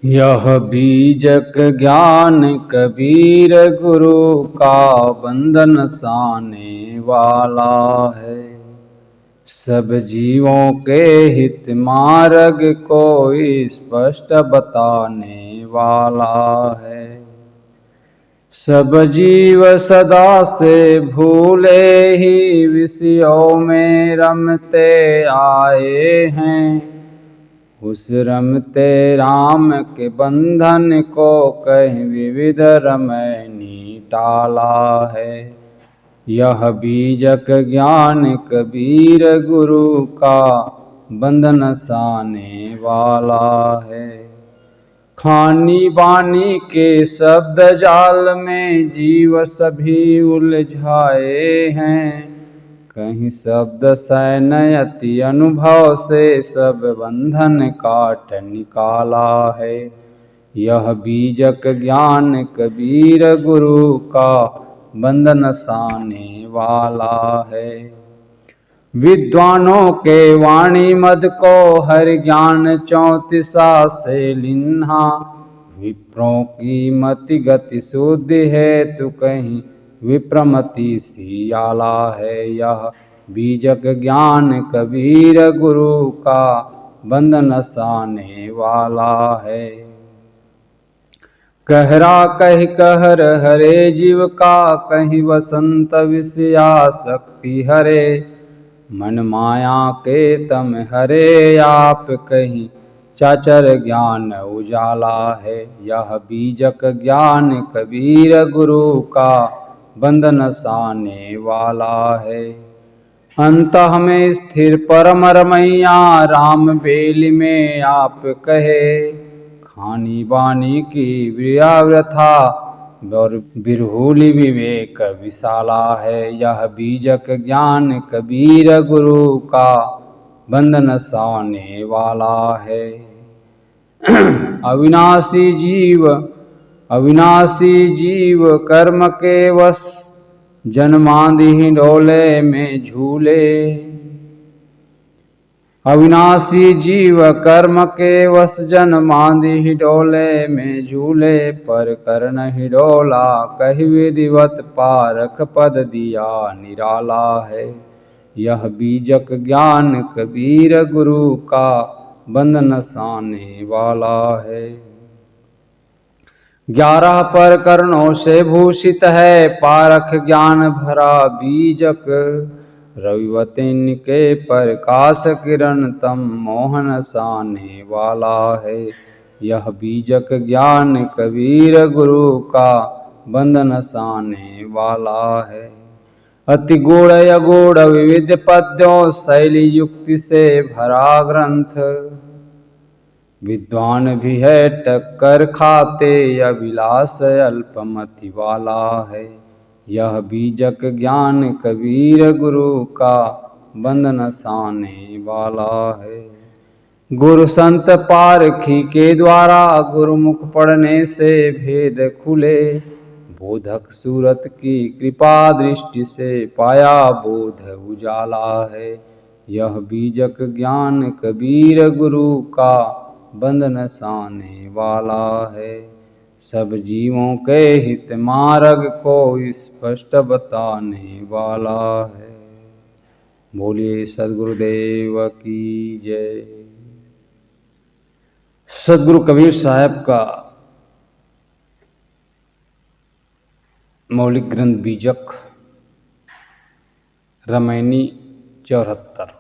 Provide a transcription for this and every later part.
यह बीजक ज्ञान कबीर गुरु का बंधन साने वाला है। सब जीवों के हित मार्ग को स्पष्ट बताने वाला है। सब जीव सदा से भूले ही विषयों में रमते आए हैं। उस रमते राम के बंधन को कहीं विविध रमैनी टाला है। यह बीजक ज्ञान कबीर गुरु का बंधन साने वाला है। खानी बानी के शब्द जाल में जीव सभी उलझाए हैं। कहीं शब्द सैनयति अनुभव से सब बंधन काट निकाला है। यह बीजक ज्ञान कबीर गुरु का बंधन साने वाला है। विद्वानों के वाणी मद को हर ज्ञान 34 से लिन्हा। विप्रों की मति गति शुद्धि है तू कहीं विप्रमति सी आला है। यह बीजक ज्ञान कबीर गुरु का बंधन साने वाला है। कहरा कही कहर हरे जीव का कहीं वसंत विषया शक्ति हरे। मन माया के तम हरे आप कहीं चाचर ज्ञान उजाला है। यह बीजक ज्ञान कबीर गुरु का बंधन साने वाला है। अंतः में स्थिर परम रमैया राम बेली में आप कहे। खानी बानी की व्याव्रथा और बिरहुली विवेक विशाला है। यह बीजक ज्ञान कबीर गुरु का बंधन साने वाला है। अविनाशी जीव कर्म के वश जन्मांधि डोले में झूले। अविनाशी जीव कर्म के वश जन्मांधि डोले में झूले। पर कर्ण ही डोला कही विधिवत पारख पद दिया निराला है। यह बीजक ज्ञान कबीर गुरु का बंधन साने वाला है। 11 प्रकरणों से भूषित है पारख ज्ञान भरा बीजक। रविवतिन के प्रकाश किरण तम मोहन साने वाला है। यह बीजक ज्ञान कबीर गुरु का बंधन साने वाला है। अति गुण अगुण विविध पद्यों शैली युक्ति से भरा ग्रंथ। विद्वान भी है टक्कर खाते अभिलाष अल्पमति वाला है। यह बीजक ज्ञान कबीर गुरु का बंधन साने वाला है। गुरु संत पारखी के द्वारा गुरुमुख पढ़ने से भेद खुले। बोधक सूरत की कृपा दृष्टि से पाया बोध उजाला है। यह बीजक ज्ञान कबीर गुरु का बंधन साने वाला है। सब जीवों के हित मार्ग को स्पष्ट बताने वाला है। बोलिए सद्गुरुदेव की जय। सद्गुरु कबीर साहब का मौलिक ग्रंथ बीजक रमैनी 74।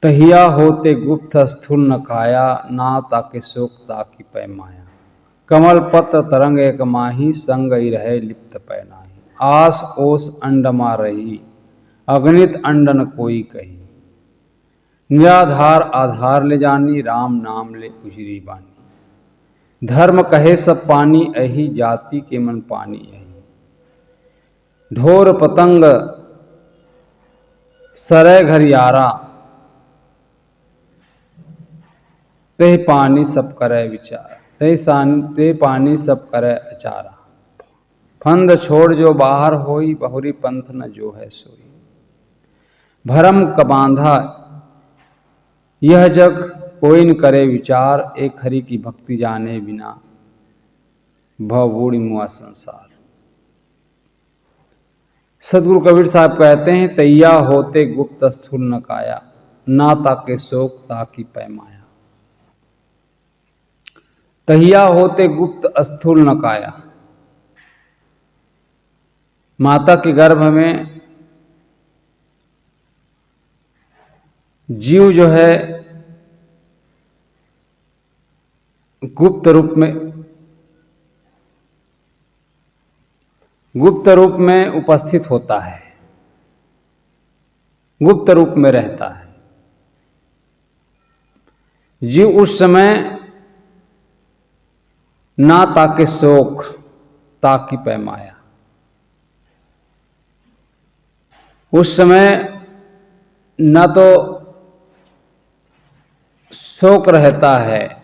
तहिया होते गुप्त स्थूल न काया ना ताके शोक ताकी पैमाया। कमल पत्र तरंग एक माही संग ही रहे लिप्त पैनाही। आस ओस अंडमा रही अगणित अंडन कोई कही। निराधार आधार ले जानी राम नाम ले उजरी बानी। धर्म कहे सब पानी अही जाति के मन पानी अही। ढोर पतंग सरे घर यारा ते पानी सब करे विचार। ते पानी सब करे अचारा। फंद छोड़ जो बाहर होई बहुरी पंथ न जो है सोई। भरम क बांधा यह जग कोई न करे विचार, एक हरि की भक्ति जाने बिना भव बूढ़ी मुआ संसार। सदगुरु कबीर साहब कहते हैं, तैया होते गुप्त स्थूल न काया, ना ताके शोक ताकि पैमाया। तहिया होते गुप्त स्थूल न काया, माता के गर्भ में जीव जो है गुप्त रूप में उपस्थित होता है, गुप्त रूप में रहता है। जीव उस समय ना ताके शोक ताकि पैमाया, उस समय न तो शोक रहता है,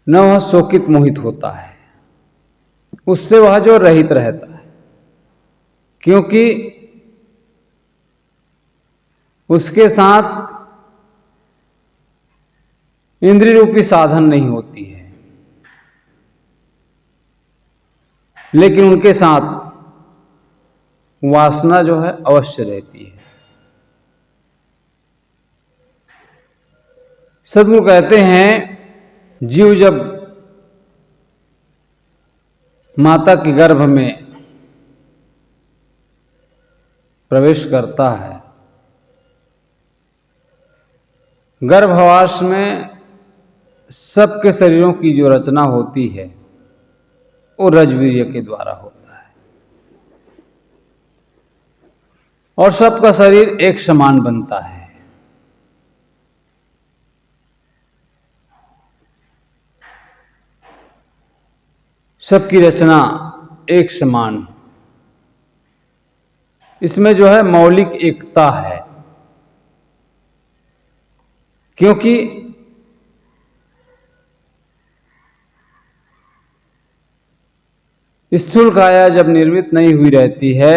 न वह शोकित मोहित होता है, उससे वह जो रहित रहता है, क्योंकि उसके साथ इंद्रिय रूपी साधन नहीं होती है, लेकिन उनके साथ वासना जो है अवश्य रहती है। सदगुरु कहते हैं, जीव जब माता के गर्भ में प्रवेश करता है, गर्भवास में सबके शरीरों की जो रचना होती है वो रजवीर्य के द्वारा होता है, और सबका शरीर एक समान बनता है। सबकी रचना एक समान, इसमें जो है मौलिक एकता है, क्योंकि स्थूल काया जब निर्मित नहीं हुई रहती है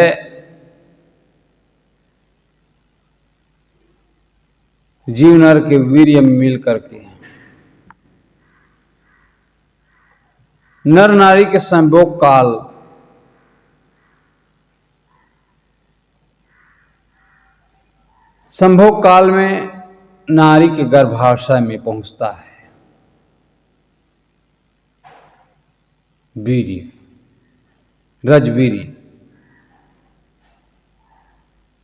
जीव नर के वीर्य में मिल करके, नर नारी के संभोग काल में नारी के गर्भाशय में पहुंचता है वीर्य, रजवीर्य।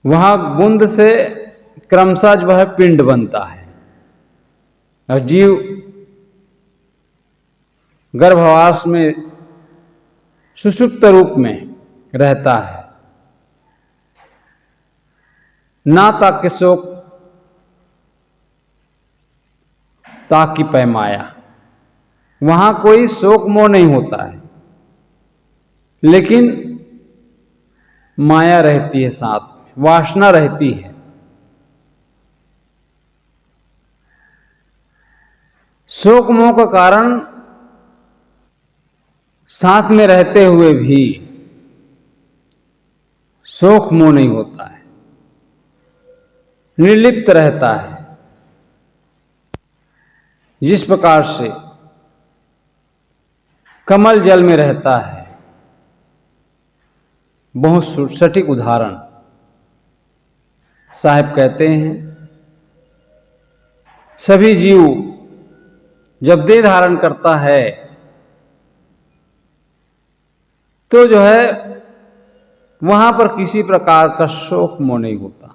वहां बूंद से क्रमशः जो है पिंड बनता है, और जीव गर्भवास में सुषुप्त रूप में रहता है, ना ताके शोक ताकि पैमाया। वहां कोई शोक मोह नहीं होता है, लेकिन माया रहती है, साथ में वासना रहती है। शोक मोह का कारण साथ में रहते हुए भी शोक मोह नहीं होता है, निर्लिप्त रहता है। जिस प्रकार से कमल जल में रहता है, बहुत सटीक उदाहरण साहब कहते हैं, सभी जीव जब देह धारण करता है तो जो है वहां पर किसी प्रकार का शोक मोह नहीं होता।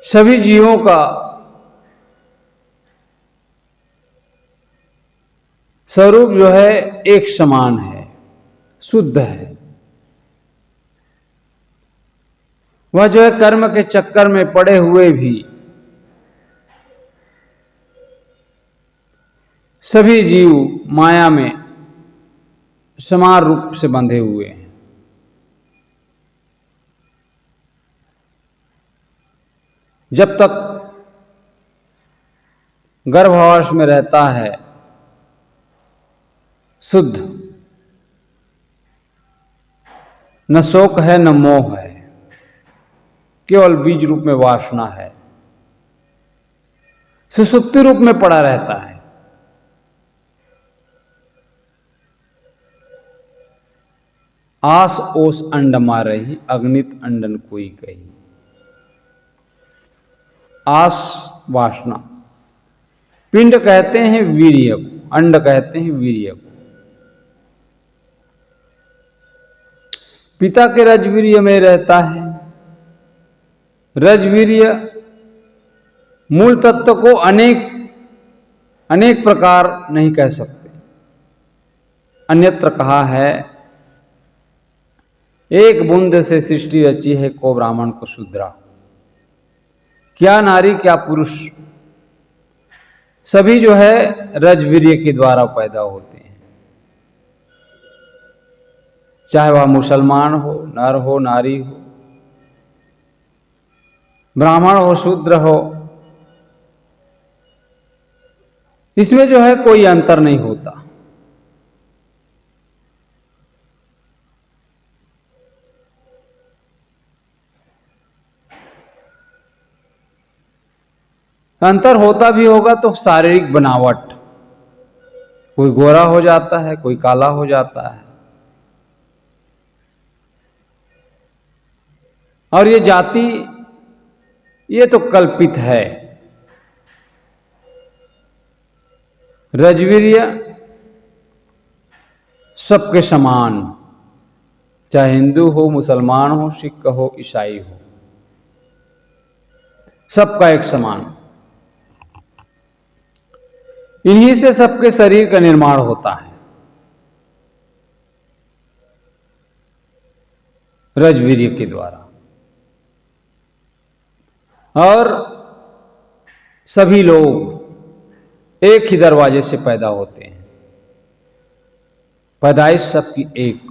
सभी जीवों का स्वरूप जो है एक समान है, शुद्ध है। वह जो है कर्म के चक्कर में पड़े हुए भी सभी जीव माया में समान रूप से बंधे हुए हैं। जब तक गर्भावस्था में रहता है शुद्ध, न शोक है न मोह है, केवल बीज रूप में वासना है, सुसुप्ति रूप में पड़ा रहता है। आस ओस अंड मारही, अग्नित अंडन कोई कही। आस वासना, पिंड कहते हैं वीर्य को, अंड कहते हैं वीर्य को। पिता के रजवीर्य में रहता है। रजवीर्य मूल तत्व को अनेक प्रकार नहीं कह सकते। अन्यत्र कहा है, एक बूंद से सृष्टि रची है, को ब्राह्मण को शूद्रा। क्या नारी क्या पुरुष, सभी जो है रजवीर्य के द्वारा पैदा होते हैं। चाहे वह मुसलमान हो, नर हो, नारी हो, ब्राह्मण हो, शूद्र हो, इसमें जो है कोई अंतर नहीं होता। अंतर होता भी होगा तो शारीरिक बनावट, कोई गोरा हो जाता है, कोई काला हो जाता है। और ये जाति, ये तो कल्पित है। रजवीर्य सबके समान, चाहे हिंदू हो, मुसलमान हो, सिख हो, ईसाई हो, सबका एक समान। इन्हीं से सबके शरीर का निर्माण होता है, रजवीर्य के द्वारा। और सभी लोग एक ही दरवाजे से पैदा होते हैं, पैदाइश सबकी एक।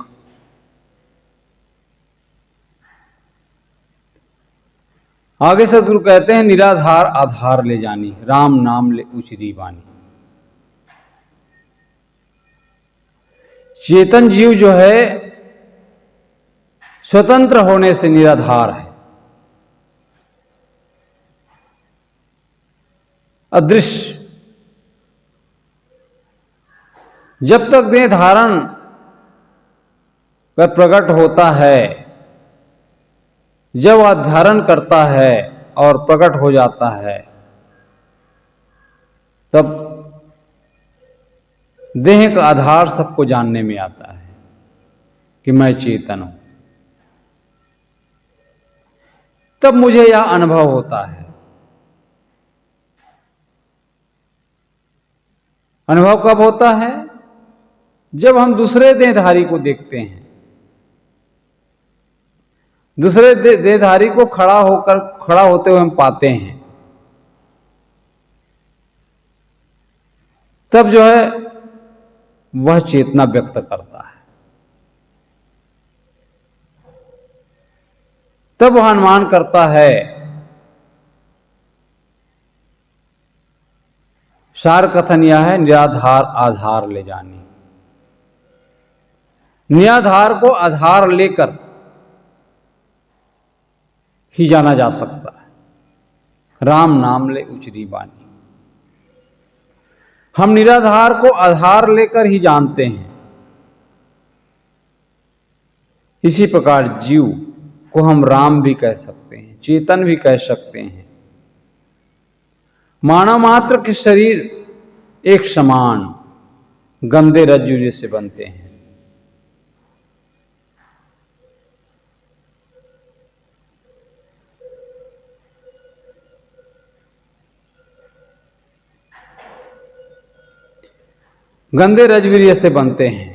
आगे सदगुरु कहते हैं, निराधार आधार ले जानी, राम नाम ले उचरी बानी। चेतन जीव जो है स्वतंत्र होने से निराधार है, अदृश्य। जब तक देह धारण कर प्रकट होता है, जब वह धारण करता है और प्रकट हो जाता है, तब देह का आधार सबको जानने में आता है कि मैं चेतन हूं। तब मुझे यह अनुभव होता है। अनुभव कब होता है? जब हम दूसरे देहधारी को देखते हैं, दूसरे देहधारी को खड़ा होते हुए हम पाते हैं, तब जो है वह चेतना व्यक्त करता है। तब वह अनुमान करता है। सार कथन यह है, निराधार आधार ले जानी। निराधार को आधार लेकर ही जाना जा सकता है। राम नाम ले उचरी बानी। हम निराधार को आधार लेकर ही जानते हैं। इसी प्रकार जीव को हम राम भी कह सकते हैं, चेतन भी कह सकते हैं। मानव मात्र के शरीर एक समान गंदे रज्जु जैसे बनते हैं। गंदे रजवीर्य से बनते हैं।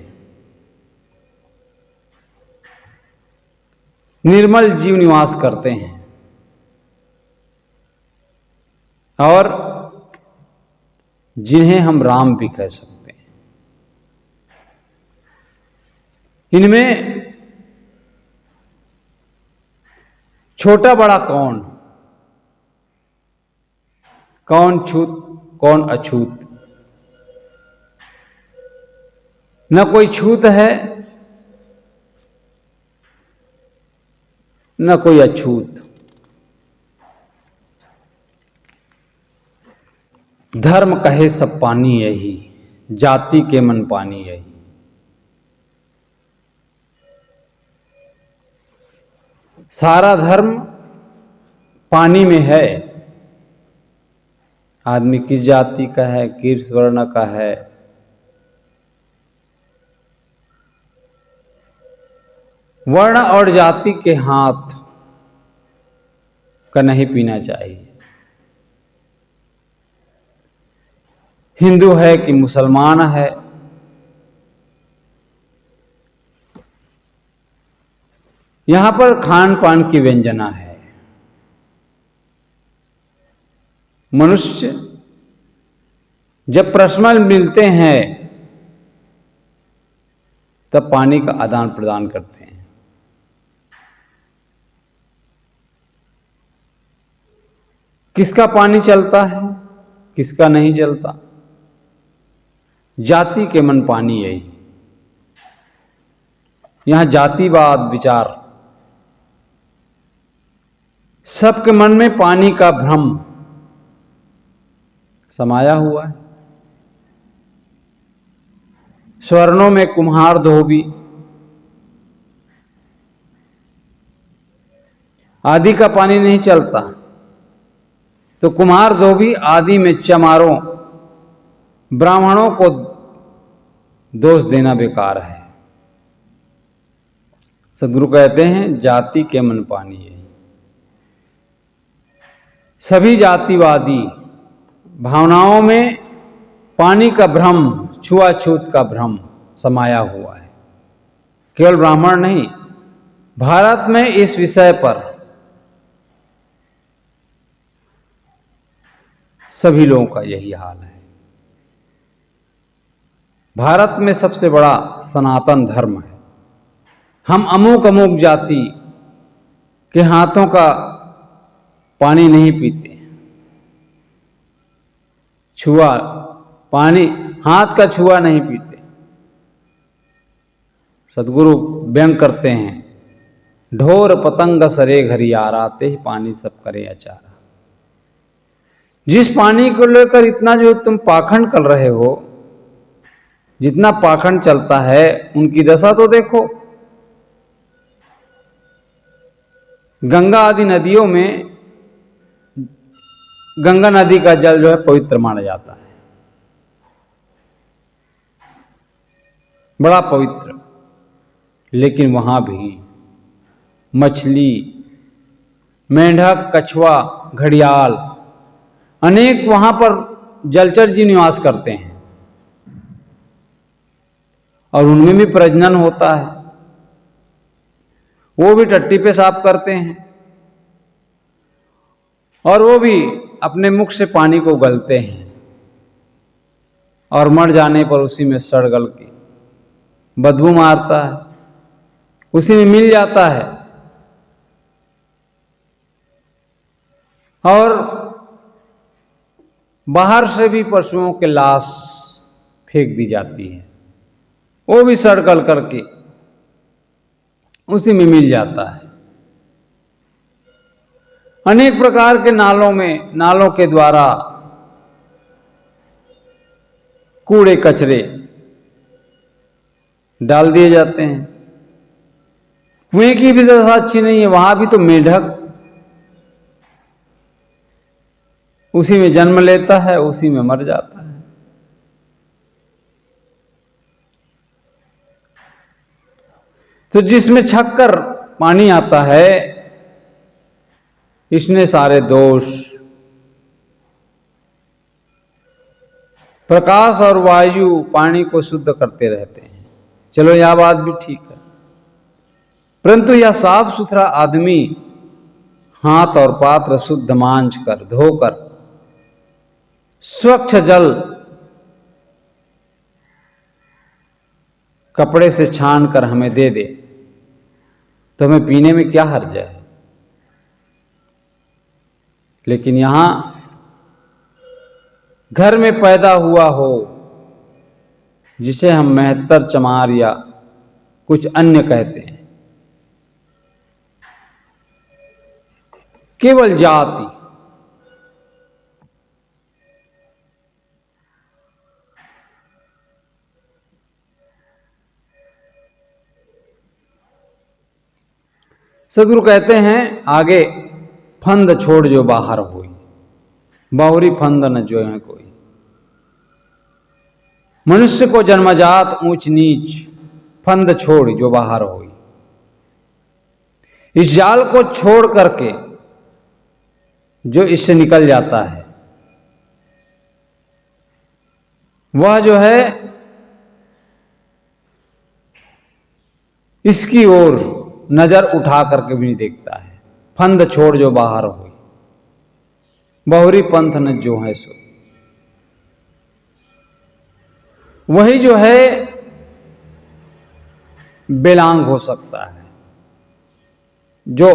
निर्मल जीव निवास करते हैं और जिन्हें हम राम भी कह सकते हैं। इनमें छोटा बड़ा कौन, कौन छूत कौन अछूत, न कोई छूत है न कोई अछूत। धर्म कहे सब पानी यही, जाति के मन पानी यही। सारा धर्म पानी में है। आदमी किस जाति का है, किस वर्ण का है, वर्ण और जाति के हाथ का नहीं पीना चाहिए। हिंदू है कि मुसलमान है, यहां पर खान पान की व्यंजना है। मनुष्य जब परस्पर मिलते हैं तब पानी का आदान प्रदान करते हैं। किसका पानी चलता है, किसका नहीं चलता, जाति के मन पानी यही। यहां जातिवाद विचार, सबके मन में पानी का भ्रम समाया हुआ है। स्वर्णों में कुम्हार धोबी, आदि का पानी नहीं चलता तो कुम्हार धोबी आदि में चमारों ब्राह्मणों को दोष देना बेकार है। सदगुरु कहते हैं जाति के मन पानी है। सभी जातिवादी भावनाओं में पानी का भ्रम, छुआछूत का भ्रम समाया हुआ है। केवल ब्राह्मण नहीं, भारत में इस विषय पर सभी लोगों का यही हाल है। भारत में सबसे बड़ा सनातन धर्म है। हम अमुक अमुक जाति के हाथों का पानी नहीं पीते। छुआ पानी, हाथ का छुआ नहीं पीते। सदगुरु व्यंग करते हैं, ढोर पतंग सरे घरियारा, आते ही पानी सब करे अचारा। जिस पानी को लेकर इतना जो तुम पाखंड कर रहे हो, जितना पाखंड चलता है, उनकी दशा तो देखो। गंगा आदि नदियों में, गंगा नदी का जल जो है पवित्र माना जाता है, बड़ा पवित्र, लेकिन वहां भी मछली, मेंढक, कछुआ, घड़ियाल, अनेक वहां पर जलचर जी निवास करते हैं और उनमें भी प्रजनन होता है। वो भी टट्टी पेशाब करते हैं और वो भी अपने मुख से पानी को गलते हैं और मर जाने पर उसी में सड़ गल के बदबू मारता है, उसी में मिल जाता है। और बाहर से भी पशुओं के लाश फेंक दी जाती है, वो भी सड़ गल करके उसी में मिल जाता है। अनेक प्रकार के नालों में, नालों के द्वारा कूड़े कचरे डाल दिए जाते हैं। कुएं की भी दशा अच्छी नहीं है, वहां भी तो मेंढक उसी में जन्म लेता है, उसी में मर जाता है। तो जिसमें छक्कर पानी आता है, इसने सारे दोष, प्रकाश और वायु पानी को शुद्ध करते रहते हैं। चलो यह बात भी ठीक है, परंतु यह साफ सुथरा आदमी हाथ और पात्र शुद्ध मांझ कर, धोकर, स्वच्छ जल कपड़े से छान कर हमें दे दे तो हमें पीने में क्या हर्ज है। लेकिन यहां घर में पैदा हुआ हो, जिसे हम मेहतर, चमार या कुछ अन्य कहते हैं, केवल जाति, सदगुरु कहते हैं आगे, फंद छोड़ जो बाहर हुई, बाहुरी फंद न जो है कोई। मनुष्य को जन्मजात ऊंच नीच, फंद छोड़ जो बाहर हुई। इस जाल को छोड़ करके जो इससे निकल जाता है, वह जो है इसकी ओर नजर उठा करके भी नहीं देखता है। फंद छोड़ जो बाहर हुई, बहुरी पंथ न जो है सो। वही जो है बेलांग हो सकता है, जो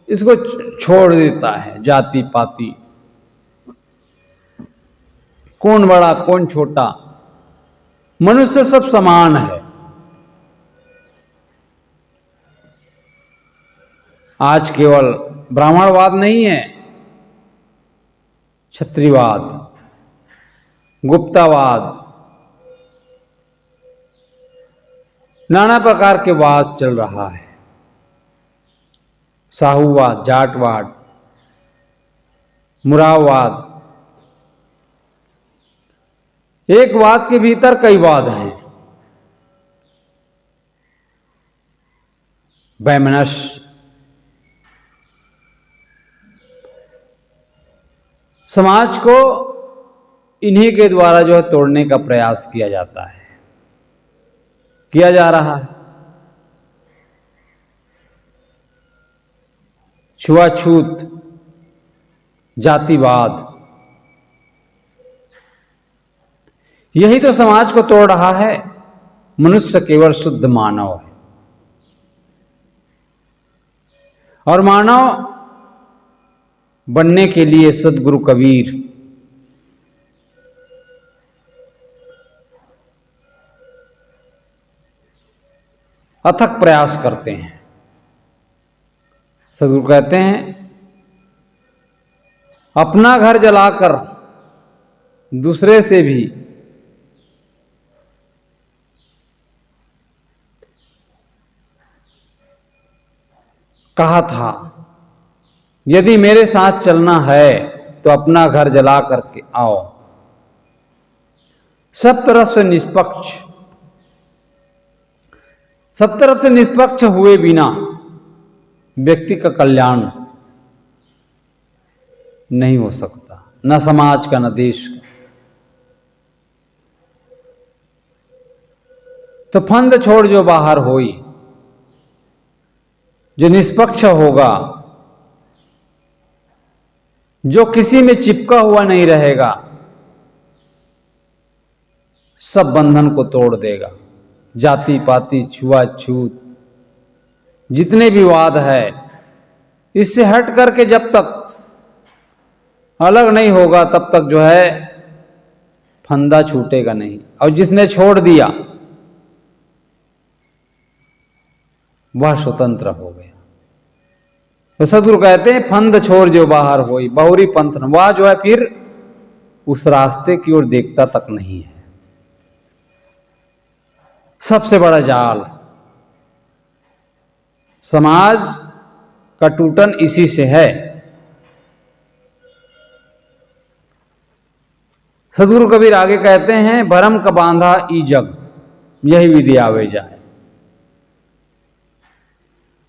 इसको छोड़ देता है। जाति पाति, कौन बड़ा कौन छोटा, मनुष्य सब समान है। आज केवल ब्राह्मणवाद नहीं है, क्षत्रियवाद, गुप्तावाद, नाना प्रकार के वाद चल रहा है। साहूवाद, जाटवाद, मुराववाद, एक वाद के भीतर कई वाद हैं। वैमनस्य, समाज को इन्हीं के द्वारा जो है तोड़ने का प्रयास किया जाता है, किया जा रहा है। छुआछूत, जातिवाद, यही तो समाज को तोड़ रहा है। मनुष्य केवल शुद्ध मानव है, और मानव बनने के लिए सद्गुरु कबीर अथक प्रयास करते हैं। सद्गुरु कहते हैं, अपना घर जलाकर दूसरे से भी कहा था, यदि मेरे साथ चलना है तो अपना घर जला करके आओ। सब तरफ से निष्पक्ष, सब तरफ से निष्पक्ष हुए बिना व्यक्ति का कल्याण नहीं हो सकता, न समाज का न देश का। तो फंद छोड़ जो बाहर होई, जो निष्पक्ष होगा, जो किसी में चिपका हुआ नहीं रहेगा, सब बंधन को तोड़ देगा। जाति पाति, छुआछूत, जितने भी वाद है, इससे हट करके जब तक अलग नहीं होगा तब तक जो है फंदा छूटेगा नहीं। और जिसने छोड़ दिया वह स्वतंत्र हो गया। तो सद्गुरु कहते हैं, फंद छोड़ जो बाहर होई, बहुरी पंथ न, वह जो है फिर उस रास्ते की ओर देखता तक नहीं है। सबसे बड़ा जाल समाज का टूटन इसी से है। सद्गुरु कबीर आगे कहते हैं, भरम का बांधा ई जग, यही विधि आवे जाए।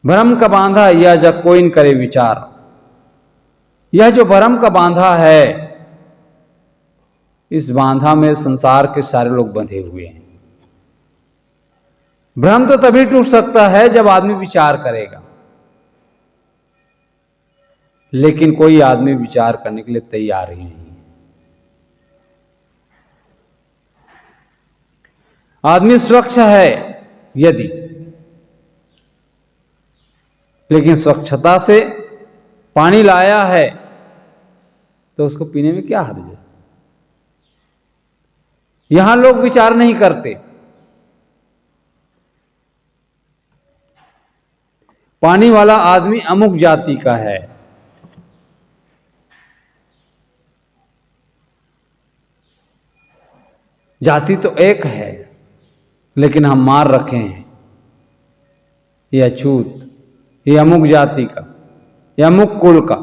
भरम का बांधा यह जग कोई न करे विचार। यह जो भरम का बांधा है, इस बांधा में संसार के सारे लोग बंधे हुए हैं। भ्रम तो तभी टूट सकता है जब आदमी विचार करेगा, लेकिन कोई आदमी विचार करने के लिए तैयार ही नहीं है। आदमी स्वच्छ है यदि, लेकिन स्वच्छता से पानी लाया है तो उसको पीने में क्या हर्ज है। यहां लोग विचार नहीं करते। पानी वाला आदमी अमुक जाति का है, जाति तो एक है, लेकिन हम मार रखे हैं, ये अछूत, ये अमुक जाति का, या अमुक कुल का।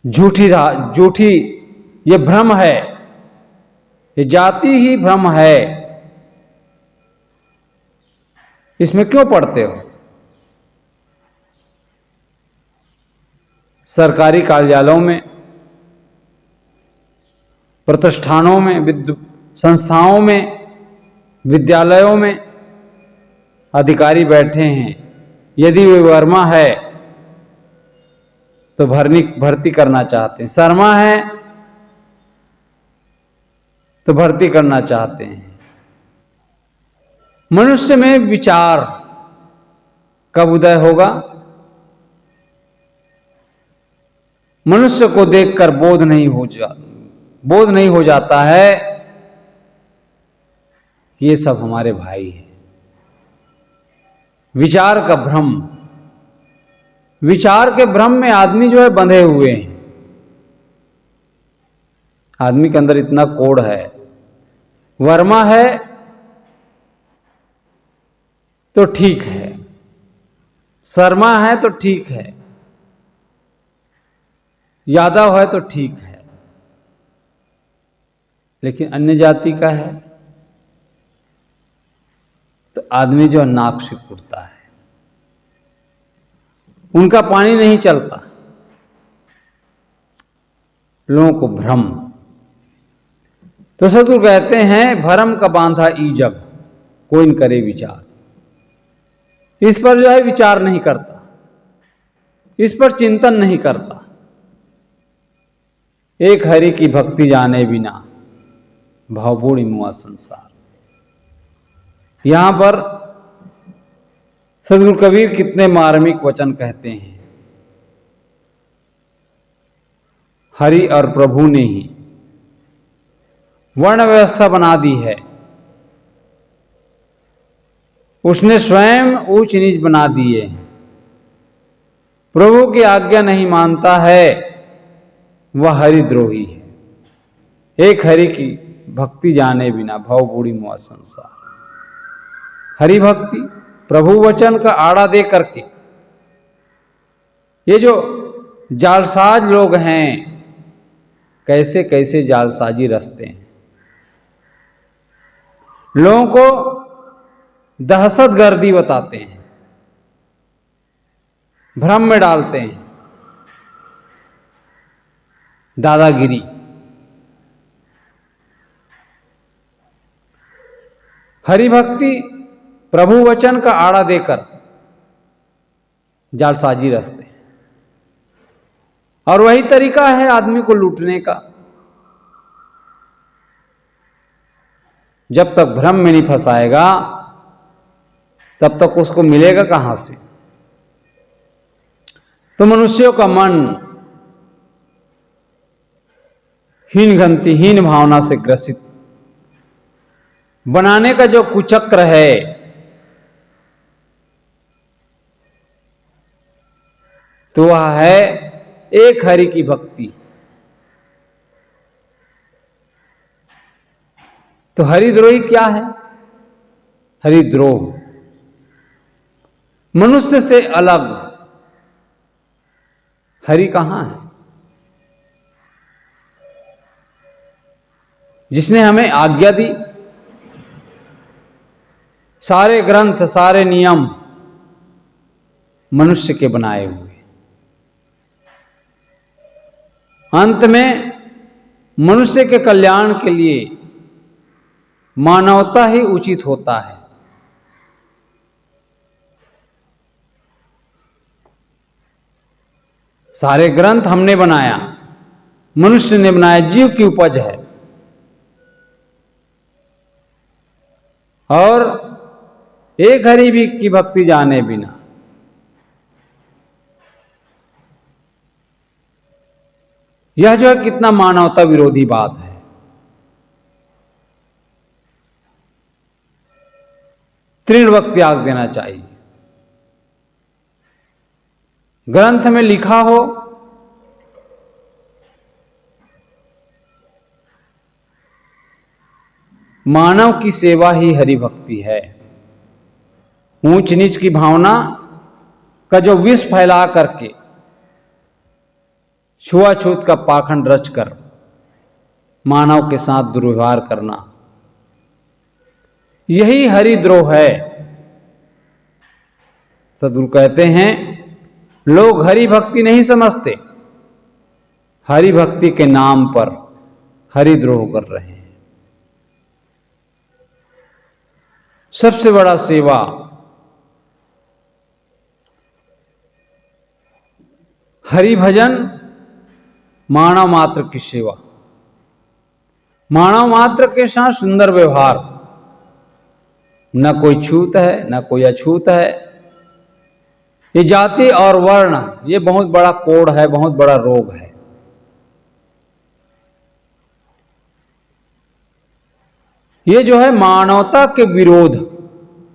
झूठी ये भ्रम है, ये जाति ही भ्रम है। इसमें क्यों पढ़ते हो? सरकारी कार्यालयों में, प्रतिष्ठानों में, संस्थाओं में, विद्यालयों में अधिकारी बैठे हैं। यदि वे वर्मा है तो भर्ती करना चाहते हैं, शर्मा है तो भर्ती करना चाहते हैं। मनुष्य में विचार कब उदय होगा? मनुष्य को देखकर बोध नहीं हो जाता है कि ये सब हमारे भाई हैं। विचार का भ्रम, विचार के भ्रम में आदमी जो है बंधे हुए हैं। आदमी के अंदर इतना कोढ़ है, वर्मा है तो ठीक है, शर्मा है तो ठीक है, यादव है तो ठीक है, लेकिन अन्य जाति का है तो आदमी जो नाक से उड़ता है, उनका पानी नहीं चलता। लोगों को भ्रम। तो सदगुरु कहते हैं भरम का बांधा ईजग कोई न करे विचार। इस पर जो है विचार नहीं करता, इस पर चिंतन नहीं करता। एक हरि की भक्ति जाने बिना भावबूढ़ी मुआ संसार। यहां पर सदगुरु कबीर कितने मार्मिक वचन कहते हैं। हरि और प्रभु ने ही वर्ण व्यवस्था बना दी है, उसने स्वयं ऊंच नीच बना दिए। प्रभु की आज्ञा नहीं मानता है वह हरिद्रोही है। एक हरि की भक्ति जाने बिना भव बूढ़ी मुआ संसार। हरि भक्ति प्रभु वचन का आड़ा दे करके ये जो जालसाज लोग हैं कैसे कैसे जालसाजी रचते हैं, लोगों को दहशतगर्दी बताते हैं, भ्रम में डालते हैं, दादागिरी। हरि भक्ति प्रभु वचन का आड़ा देकर जालसाजी रचते हैं, और वही तरीका है आदमी को लूटने का। जब तक भ्रम में नहीं फंसाएगा तब तक उसको मिलेगा कहां से? तो मनुष्यों का मन हीन गंती, हीन भावना से ग्रसित बनाने का जो कुचक्र है, तो वह है एक हरि की भक्ति। तो हरिद्रोही क्या है? हरिद्रोह मनुष्य से अलग हरि कहां है? जिसने हमें आज्ञा दी, सारे ग्रंथ सारे नियम मनुष्य के बनाए हुए, अंत में मनुष्य के कल्याण के लिए मानवता ही उचित होता है। सारे ग्रंथ हमने बनाया, मनुष्य ने बनाया, जीव की उपज है। और एक हरि भी की भक्ति जाने बिना यह जो है कितना मानवता विरोधी बात है। तृणवत त्याग देना चाहिए। ग्रंथ में लिखा हो मानव की सेवा ही हरि भक्ति है। ऊंच नीच की भावना का जो विष फैला करके, छुआछूत का पाखंड रचकर मानव के साथ दुर्व्यवहार करना, यही हरिद्रोह है। सद्गुरु कहते हैं लोग हरि भक्ति नहीं समझते, हरि भक्ति के नाम पर हरिद्रोह कर रहे हैं। सबसे बड़ा सेवा हरि भजन, मानव मात्र की सेवा, मानव मात्र के साथ सुंदर व्यवहार। न कोई छूत है न कोई अछूत है। ये जाति और वर्ण ये बहुत बड़ा कोड़ है, बहुत बड़ा रोग है। ये जो है मानवता के विरोध,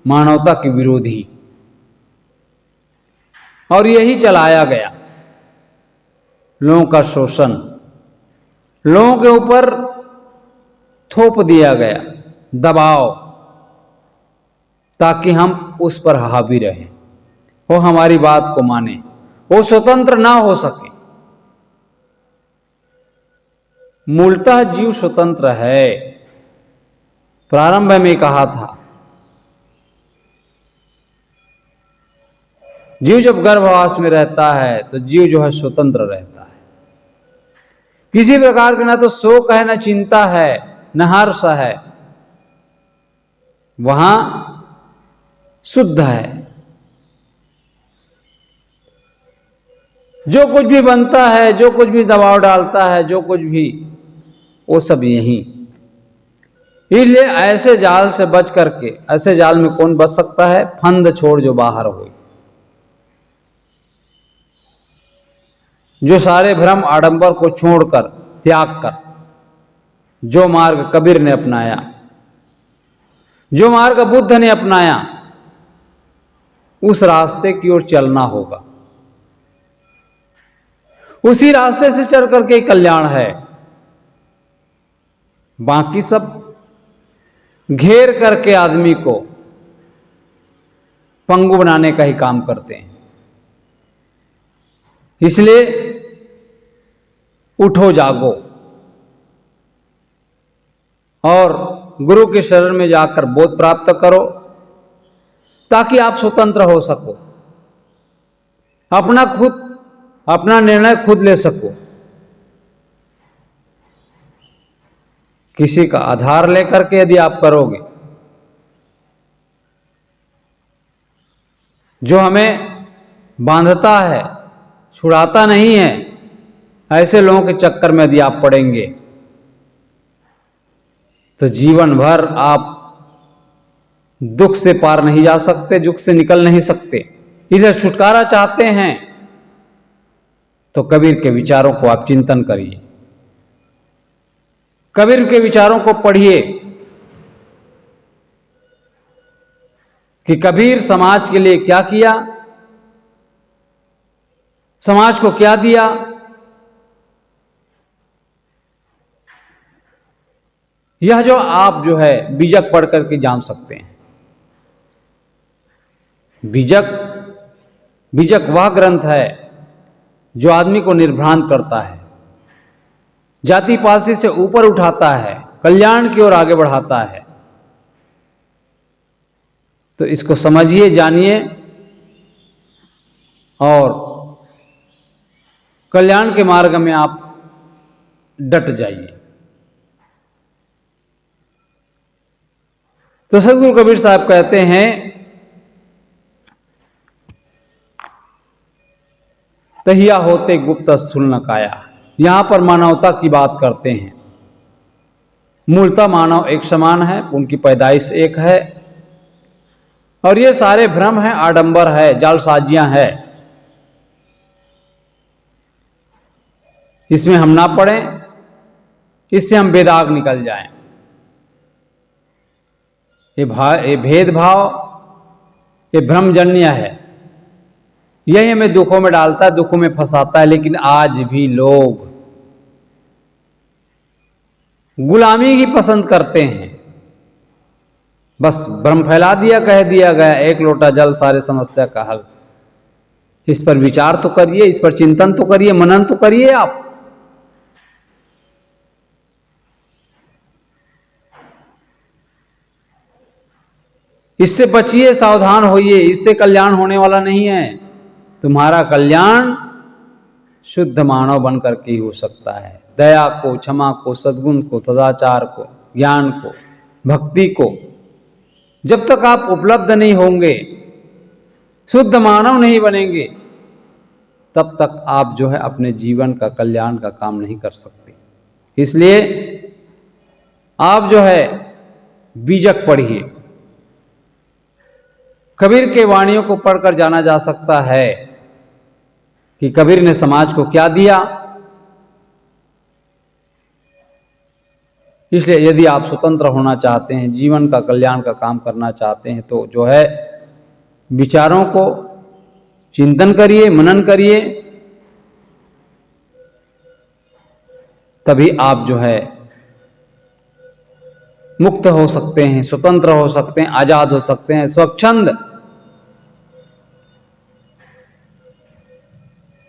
मानवता के विरोधी, और यही चलाया गया। लोगों का शोषण लोगों के ऊपर थोप दिया गया, दबाव, ताकि हम उस पर हावी रहें, वो हमारी बात को माने, वो स्वतंत्र ना हो सके। मूलतः जीव स्वतंत्र है। प्रारंभ में कहा था, जीव जब गर्भवास में रहता है तो जीव जो है स्वतंत्र रहता है। किसी प्रकार का ना तो शोक है, ना चिंता है, न हर्ष है, वहां शुद्ध है। जो कुछ भी बनता है, जो कुछ भी दबाव डालता है, जो कुछ भी, वो सब यही। इसलिए ऐसे जाल से बच करके, ऐसे जाल में कौन बच सकता है? फंद छोड़ जो बाहर हो, जो सारे भ्रम आडंबर को छोड़कर, त्याग कर, जो मार्ग कबीर ने अपनाया, जो मार्ग बुद्ध ने अपनाया, उस रास्ते की ओर चलना होगा। उसी रास्ते से चल करके कल्याण है। बाकी सब घेर करके आदमी को पंगु बनाने का ही काम करते हैं। इसलिए उठो जागो और गुरु के शरण में जाकर बोध प्राप्त करो, ताकि आप स्वतंत्र हो सको, अपना निर्णय खुद ले सको। किसी का आधार लेकर के यदि आप करोगे, जो हमें बांधता है, छुड़ाता नहीं है, ऐसे लोगों के चक्कर में यदि आप पड़ेंगे तो जीवन भर आप दुख से पार नहीं जा सकते, दुख से निकल नहीं सकते। इधर छुटकारा चाहते हैं तो कबीर के विचारों को आप चिंतन करिए, कबीर के विचारों को पढ़िए कि कबीर समाज के लिए क्या किया, समाज को क्या दिया। यह जो आप जो है बीजक पढ़ करके जान सकते हैं। बीजक वह ग्रंथ है जो आदमी को निर्भ्रांत करता है, जाति पाति से ऊपर उठाता है, कल्याण की ओर आगे बढ़ाता है। तो इसको समझिए, जानिए और कल्याण के मार्ग में आप डट जाइए। तो सद्गुरु कबीर साहब कहते हैं, तहिया होते गुप्त स्थूल न काया। यहां पर मानवता की बात करते हैं। मूलतः मानव एक समान है, उनकी पैदाइश एक है, और ये सारे भ्रम हैं, आडंबर है, जालसाजियां है। इसमें हम ना पड़ें, इससे हम बेदाग निकल जाएं। ये भेदभाव, ये भ्रमजन्य है, यही हमें दुखों में डालता है, दुखों में फंसाता है। लेकिन आज भी लोग गुलामी ही पसंद करते हैं। बस भ्रम फैला दिया, कह दिया गया एक लोटा जल सारे समस्या का हल। इस पर विचार तो करिए, इस पर चिंतन तो करिए, मनन तो करिए आप। इससे बचिए, सावधान होइए, इससे कल्याण होने वाला नहीं है। तुम्हारा कल्याण शुद्ध मानव बन करके ही हो सकता है। दया को, क्षमा को, सद्गुण को, सदाचार को, ज्ञान को, भक्ति को जब तक आप उपलब्ध नहीं होंगे, शुद्ध मानव नहीं बनेंगे, तब तक आप जो है अपने जीवन का कल्याण का काम नहीं कर सकते। इसलिए आप जो है बीजक पढ़िए। कबीर के वाणियों को पढ़कर जाना जा सकता है कि कबीर ने समाज को क्या दिया। इसलिए यदि आप स्वतंत्र होना चाहते हैं, जीवन का कल्याण का काम करना चाहते हैं, तो जो है विचारों को चिंतन करिए, मनन करिए, तभी आप जो है मुक्त हो सकते हैं, स्वतंत्र हो सकते हैं, आजाद हो सकते हैं, स्वच्छंद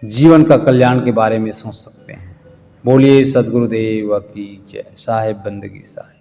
जीवन का कल्याण के बारे में सोच सकते हैं। बोलिए सदगुरुदेव की जय। साहेब बंदगी साहेब।